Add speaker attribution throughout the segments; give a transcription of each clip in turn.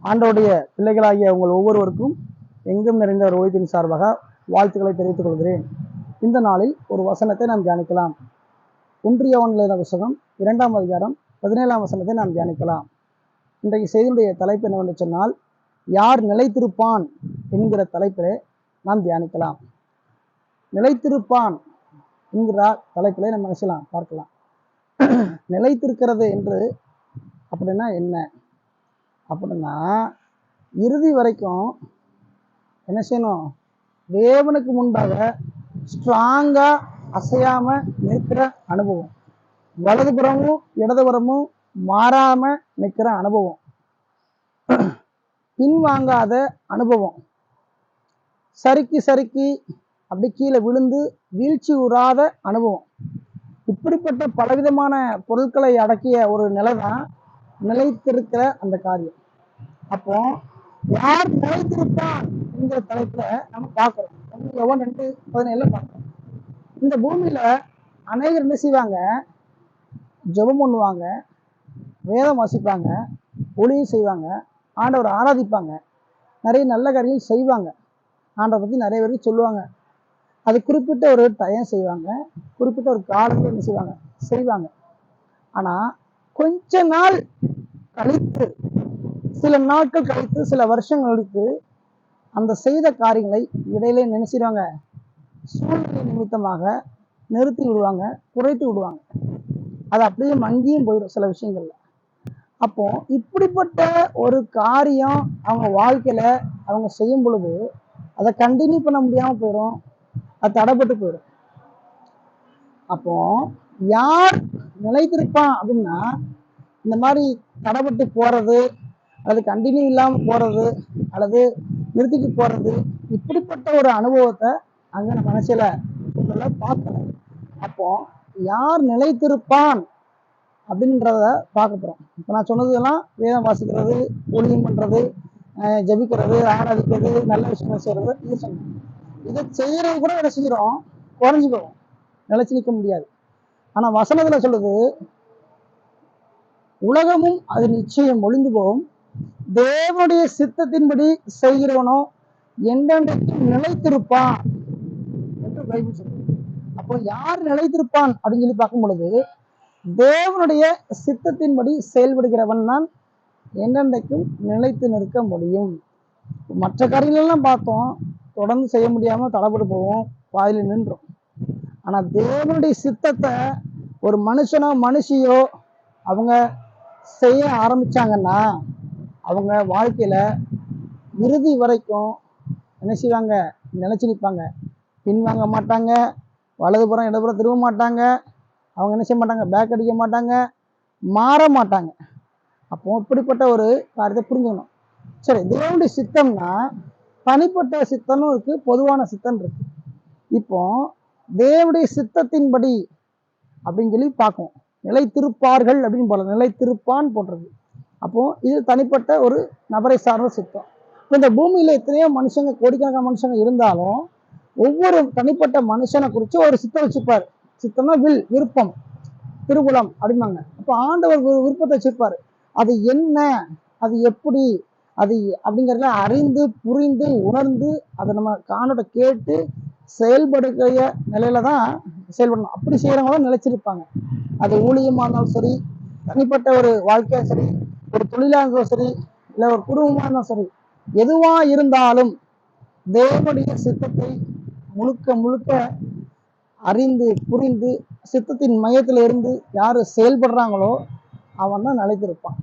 Speaker 1: ஆண்டோடைய பிள்ளைகளாகிய உங்கள் ஒவ்வொருவருக்கும் எங்கும் நிறைந்த ஒரு ஓய்வின் சார்பாக வாழ்த்துக்களை தெரிவித்துக் கொள்கிறேன். இந்த நாளில் ஒரு வசனத்தை நாம் தியானிக்கலாம். 1 யோவான் புத்தகம் 2ஆம் அதிகாரம் 17ஆம் வசனத்தை நாம் தியானிக்கலாம். இன்றைக்கு செய்தியுடைய தலைப்பு என்னவென்று சொன்னால், யார் நிலைத்திருப்பான் என்கிற தலைப்பிலே நாம் தியானிக்கலாம். நிலைத்திருப்பான் என்கிற தலைப்பிலே நம்ம நினைச்சலாம் பார்க்கலாம். நிலைத்திருக்கிறது என்று அப்படின்னா என்ன அப்படின்னா, இறுதி வரைக்கும் என்ன செய்யணும்? தேவனுக்கு முன்பாக ஸ்ட்ராங்கா அசையாம நிற்கிற அனுபவம், வலதுபுறமும் இடதுபுறமும் மாறாம நிற்கிற அனுபவம், பின்வாங்காத அனுபவம், சறுக்கி அப்படி கீழே விழுந்து வீழ்ச்சி உறாத அனுபவம். இப்படிப்பட்ட பலவிதமான பொருட்களை அடக்கிய ஒரு நிலை தான் நிலைத்திருக்கிற அந்த காரியம். அப்போ யார் நிலைத்திருப்பான் என்கிற தலைப்புல நம்ம பார்க்கிறோம். 1 யோவான் 2:17 பார்க்கிறோம். இந்த பூமியில அநேகர் என்ன செய்வாங்க? ஜெபம் பண்ணுவாங்க, வேதம் வாசிப்பாங்க, ஒளியும் செய்வாங்க, ஆண்டவரை ஆராதிப்பாங்க, நிறைய நல்ல காரியங்கள் செய்வாங்க, ஆண்டவரை பத்தி நிறைய பேருக்கு சொல்லுவாங்க. அது குறிப்பிட்ட ஒரு டயம் செய்வாங்க, குறிப்பிட்ட ஒரு காலத்தில் என்ன செய்வாங்க. ஆனா கொஞ்ச நாள் கழித்து, சில நாட்கள் கழித்து, சில வருஷங்கள் கழித்து அந்த செய்த காரியங்களை இடையிலே நினைச்சிடுவாங்க, சூழ்நிலை நிமித்தமாக நிறுத்தி விடுவாங்க, குறைத்து விடுவாங்க. அது அப்படியே மங்கியும் போயிடும் சில விஷயங்கள்ல. அப்போ இப்படிப்பட்ட ஒரு காரியம் அவங்க வாழ்க்கையில அவங்க செய்யும் பொழுது அதை கண்டினியூ பண்ண முடியாம போயிடும், அது தடைப்பட்டு போயிடும். அப்போ யார் நிலைத்திருப்பான் அப்படின்னா, இந்த மாதிரி தடைப்பட்டு போறது, அல்லது கண்டினியூ இல்லாம போறது, அல்லது நிறுத்திட்டு போறது, இப்படிப்பட்ட ஒரு அனுபவத்தை அங்க நம்ம மனசுல பார்க்கணும். அப்போ யார் நிலைத்திருப்பான் அப்படின்றத பார்க்க போறோம். இப்போ நான் சொன்னதெல்லாம் வேதம் வாசிக்கிறது, ஊழியம் பண்றது, ஜபிக்கிறது, ஆராதிக்கிறது, நல்ல விஷயங்கள் செய்யறது, இது சொன்னோம். இதை செய்யறது கூட என்ன செஞ்சிடும்? குறைஞ்சு போகும், நிலைச்சு நிற்க முடியாது. ஆனா வசனத்துல சொல்லுது, உலகமும் அது நிச்சயம் ஒளிந்து போகும், தேவனுடைய சித்தத்தின்படி செய்கிறவனோ என்றென்றைக்கும் நிலைத்திருப்பான் என்று பைபிள் சொல்லுது. அப்போ யார் நிலைத்திருப்பான் அப்படின்னு சொல்லி பார்க்கும் பொழுது, தேவனுடைய சித்தத்தின்படி செயல்படுகிறவன் தான் என்றென்றைக்கும் நிலைத்து நிற்க முடியும். மற்ற காரியங்கள்லாம் பார்த்தோம், தொடர்ந்து செய்ய முடியாம தடைப்பட்டு போவோம், பாதியில நின்றோம். ஆனா தேவனுடைய சித்தத்தை ஒரு மனுஷனோ மனுஷியோ அவங்க செய்ய ஆரம்பிச்சாங்கன்னா, அவங்க வாழ்க்கையில இறுதி வரைக்கும் என்ன செய்வாங்க? நினைச்சு நிற்பாங்க, பின்வாங்க மாட்டாங்க, வலதுபுறம் இடதுபுறம் திரும்ப மாட்டாங்க, அவங்க என்ன செய்ய மாட்டாங்க? பேக் அடிக்க மாட்டாங்க, மாற மாட்டாங்க. அப்போ இப்படிப்பட்ட ஒரு காரியத்தை புரிஞ்சுக்கணும். சரி, தேவனுடைய சித்தம்னா தனிப்பட்ட சித்தமும் இருக்கு, பொதுவான சித்தம் இருக்கு. இப்போ தேவனுடைய சித்தத்தின்படி அப்படின்னு சொல்லி பார்க்கும், நிலைத்திருப்பார்கள் அப்படின்னு போல, நிலைத்திருப்பான் போன்றது. அப்போ இது தனிப்பட்ட ஒரு நபரை சார்ந்த சித்தம். இந்த பூமியில எத்தனையோ மனுஷங்க, கோடிக்கணக்கான மனுஷங்க இருந்தாலும் ஒவ்வொரு தனிப்பட்ட மனுஷனை குறித்து ஒரு சித்தம் வச்சுப்பாரு. சித்தம்னா விருப்பம், திருக்குளம் அப்படிம்பாங்க. அப்போ ஆண்டவர் ஒரு விருப்பத்தை வச்சிருப்பாரு. அது என்ன, அது எப்படி, அது அப்படிங்கிறத அறிந்து புரிந்து உணர்ந்து அதை நம்ம காணோட கேட்டு செயல்படுகிற நிலையில தான் செயல்படணும். அப்படி செய்யறவங்க தான் நிலைச்சிருப்பாங்க. அது ஊழியமா இருந்தாலும் சரி, தனிப்பட்ட ஒரு வாழ்க்கையா சரி, ஒரு தொழிலா இருந்தாலும் சரி, இல்லை ஒரு குடும்பமா இருந்தாலும் சரி, எதுவா இருந்தாலும் தேவனுடைய சித்தத்தை முழுக்க அறிந்து புரிந்து சித்தத்தின் மையத்துல இருந்து யாரு செயல்படுறாங்களோ அவன் தான் நிலைத்திருப்பான்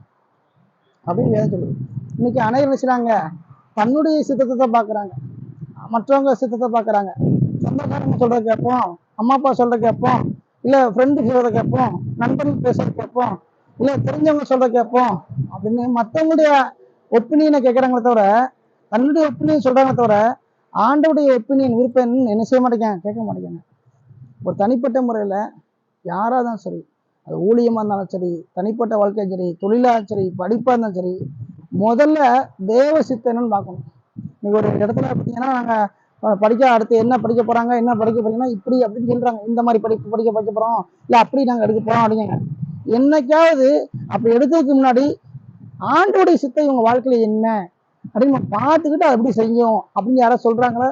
Speaker 1: அப்படின்னு வேதம் சொல்லுது. இன்னைக்கு அனைவரும் நினைச்சாங்க, தன்னுடைய சித்தத்தை தான் பாக்குறாங்க, மற்றவங்க சித்தத்தை பாக்குறாங்க. சொந்தக்காரங்க சொல்றத கேட்போம், அம்மா அப்பா சொல்றத கேட்போம், இல்ல ஃப்ரெண்டு சொல்றத கேட்போம், நண்பர்கள் பேசுறத கேட்போம், இல்ல தெரிஞ்சவங்க சொல்றத கேட்போம் அப்படின்னு மற்றவங்களுடைய ஒப்பீனியனை கேட்கறாங்களே தவிர, தன்னுடைய ஒப்பீனியன் சொல்றாங்களே தவிர, ஆண்டவுடைய ஒப்பீனியன் விருப்பம் என்ன செய்ய மாட்டேங்க, கேட்க மாட்டேங்க. ஒரு தனிப்பட்ட முறையில யாரா தான் சரி, அது ஊழியமா இருந்தாலும் சரி, தனிப்பட்ட வாழ்க்கையும் சரி, தொழிலா சரி, படிப்பா இருந்தாலும் சரி, முதல்ல தேவ சித்தன்னு பார்க்கணும். இன்னைக்கு ஒரு இடத்துல பார்த்தீங்கன்னா, நாங்க படிக்க அடுத்து என்ன படிக்க போறாங்க, என்ன படிக்க போறீங்கன்னா இப்படி அப்படின்னு சொல்றாங்க, இந்த மாதிரி படிக்க போறோம், இல்ல அப்படி நாங்க எடுக்க போறோம் அப்படிங்க. என்னைக்காவது அப்படி எடுக்கிறதுக்கு முன்னாடி ஆண்டோடைய சித்தம் இவங்க வாழ்க்கையில என்ன அப்படின்னு நம்ம பார்த்துக்கிட்டு அதை எப்படி செய்யும் அப்படின்னு யாராவது சொல்றாங்களா?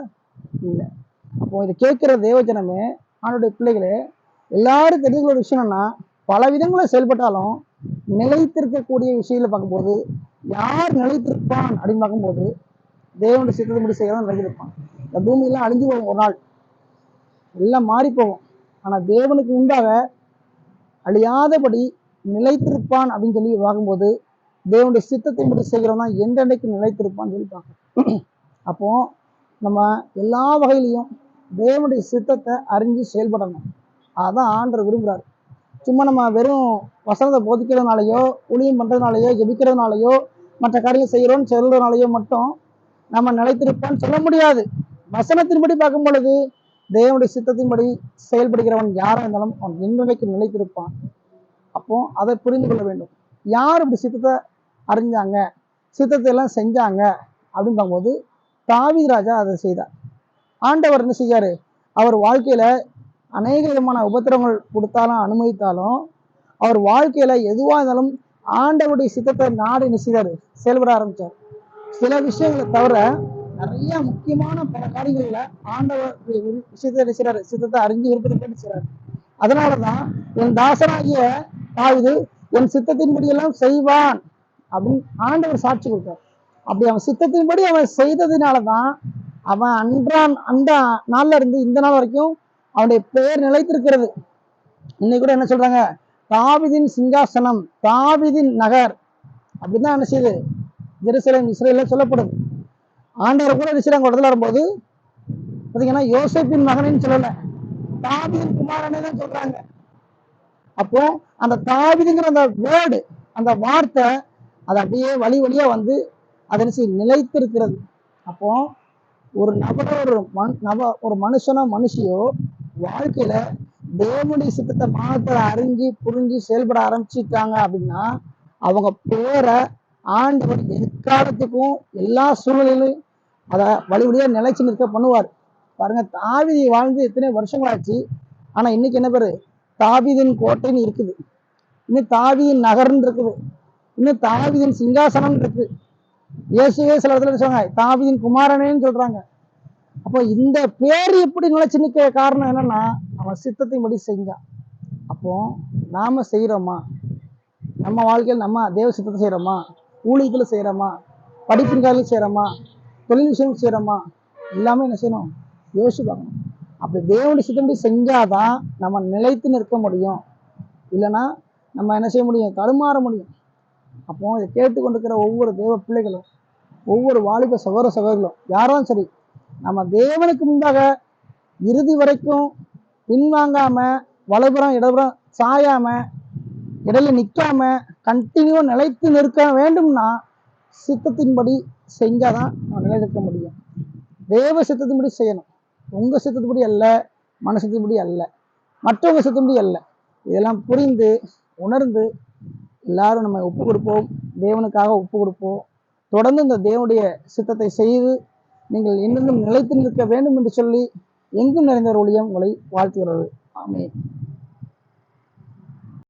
Speaker 1: இல்லை. அப்போ இதை கேட்கிற தேவஜனமே, ஆண்டோடைய பிள்ளைகளே, எல்லாரும் தெரிஞ்சுக்கிற ஒரு விஷயம் என்னன்னா, பல விதங்களை செயல்பட்டாலும் நிலைத்திருக்கக்கூடிய விஷயங்களை பார்க்கும்போது யார் நிலைத்திருப்பான் அப்படின்னு பார்க்கும்போது தேவனுடைய சித்தத்தை செய்யறதான் நிலைத்திருப்பான். இந்த பூமியெல்லாம் அழிஞ்சு போகும், ஒரு நாள் எல்லாம் மாறி போகும். ஆனா தேவனுக்கு முன்பாக அழியாதபடி நிலைத்திருப்பான் அப்படின்னு சொல்லி பார்க்கும்போது தேவனுடைய சித்தத்தின்படி செய்கிறோம்னா எந்தெண்டைக்கு நிலைத்திருப்பான்னு சொல்லி பார்க்கணும். அப்போ நம்ம எல்லா வகையிலையும் தேவனுடைய சித்தத்தை அறிஞ்சு செயல்படணும். அதான் ஆண்டவர் விரும்புகிறார். சும்மா நம்ம வெறும் வசனத்தை போதிக்கிறதுனாலையோ ஊழியம் பண்ணுறதுனாலையோ ஜெபிக்கிறதுனாலையோ மற்ற காரியம் செய்கிறோன்னு சொல்றதுனாலையோ மட்டும் நம்ம நிலைத்திருப்பான்னு சொல்ல முடியாது. வசனத்தின்படி பார்க்கும் பொழுது தேவனுடைய சித்தத்தின்படி செயல்படுகிறவன் யாராக இருந்தாலும் அவன் இன்றைக்கு நிலைத்திருப்பான். அப்போ அதை புரிந்து கொள்ள வேண்டும். யார் இப்படி சித்தத்தை அறிஞ்சாங்க, சித்தத்தை எல்லாம் செஞ்சாங்க அப்படின்னு பார்க்கும்போது தாவீது ராஜா அதை செய்தார். ஆண்டவர் என்ன செய்யாரு, அவர் வாழ்க்கையில அநேக விதமான உபத்திரங்கள் கொடுத்தாலும் அனுமதித்தாலும் அவர் வாழ்க்கையில எதுவாக இருந்தாலும் ஆண்டவருடைய சித்தத்தை நாடு என்ன செய்தாரு, செயல்பட ஆரம்பிச்சார். சில விஷயங்களை தவிர நிறைய முக்கியமான பல காரியங்கள்ல ஆண்டவர் விஷயத்தை என்ன செய்றாரு, சித்தத்தை அறிஞ்சு விருப்பத்தை செய்றாரு. அதனாலதான் என் தாசனாகிய தாவீது என் சித்தத்தின்படி எல்லாம் செய்வான் அப்படின்னு ஆண்டவர் சாட்சி கொடுத்தார். அப்படி அவன் சித்தத்தின்படி அவன் செய்ததுனாலதான் அவன் அந்த நாள்ல இருந்து இந்த நாள் வரைக்கும் அவனுடைய பெயர் நிலைத்திருக்கிறது. இன்னைக்கு கூட என்ன சொல்றாங்க, தாவீதின் சிங்காசனம், தாவீதின் நகர் அப்படிதான் என்ன செய்யுது, ஜெருசலேம் இஸ்ரேல்ல சொல்லப்படுது. ஆண்டவர் கூட என்ன செய்றாங்க, இடத்துல வரும்போது பாத்தீங்கன்னா யோசேப்பின் மகனின்னு சொல்லல, தாவீதின் குமாரனே தான் சொல்றாங்க. அப்போ அந்த தாவீதுங்கிற அந்த வேர்டு, அந்த வார்த்தை அது அப்படியே வழி வழியா வந்து அதை நிலைத்திருக்கிறது. அப்போ ஒரு நபரோ ஒரு மனுஷனோ மனுஷியோ வாழ்க்கையில தேவனுடைய சித்தத்தை மாத்திர அறிஞ்சு புரிஞ்சு செயல்பட ஆரம்பிச்சுட்டாங்க அப்படின்னா அவங்க பேரை ஆண்டவர் எக்காலத்துக்கும் எல்லா சூழ்நிலையிலும் அதை வழி வழியா நிலைச்சு நிற்க பண்ணுவார். பாருங்க, தாவீது வாழ்ந்து எத்தனை வருஷங்களாச்சு, ஆனா இன்னைக்கு என்ன பேரு, தாவீதின் கோட்டைன்னு இருக்குது, இன்னும் தாவீதின் நகர்ன்னு இருக்குது, இன்னும் தாவீதின் சிங்காசனம் இருக்கு. இயேசுவே சில இடத்துல சொல்றாங்க தாவீதின் குமாரனேன்னு சொல்றாங்க. அப்போ இந்த பேர் எப்படி நிலைச்சு நிற்க காரணம் என்னன்னா அவன் சித்தத்தின்படி செஞ்சான். அப்போ நாம செய்யறோமா, நம்ம வாழ்க்கையில் நம்ம தேவ சித்தத்தை செய்யறோமா, ஊழியத்துல செய்யறோமா, படிப்பின் காலையில் செய்யறோமா, தொழில் விஷயம் செய்யறோமா, எல்லாமே என்ன செய்யணும், யோசிச்சு பார்க்கணும். அப்படி தேவனுடைய சித்தப்படி செஞ்சாதான் நம்ம நிலைத்து நிற்க முடியும். இல்லைன்னா நம்ம என்ன செய்ய முடியும், தடுமாற முடியும். அப்போ இதை கேட்டுக்கொண்டிருக்கிற ஒவ்வொரு தேவ பிள்ளைகளும், ஒவ்வொரு வாலிப சகோதர சகோதரிகளும் யாரும் சரி, நம்ம தேவனுக்கு முன்பாக இறுதி வரைக்கும் பின்வாங்காம வலதுபுறம் இடதுபுறம் சாயாம இடையில நிற்காம கண்டினியூவா நிலைத்து நிற்க வேண்டும்னா சித்தத்தின்படி செஞ்சாதான் நம்ம நிலைநிற்க முடியும். தேவ சித்தத்தின்படி செய்யணும். உங்க சித்தத்தின்படி அல்ல, மன சித்தத்தின்படி அல்ல, மற்றவங்க சித்தத்தின்படி அல்ல. இதெல்லாம் புரிந்து உணர்ந்து எல்லாரும் நம்ம ஒப்பு கொடுப்போம், தேவனுக்காக ஒப்பு கொடுப்போம். தொடர்ந்து இந்த தேவனுடைய சித்தத்தை செய்து நீங்கள் இன்னும் நிலைத்து நிற்க வேண்டும் என்று சொல்லி எங்கும் நிறைந்த ஊழியம் உங்களை வாழ்த்துகிறது. ஆமென்.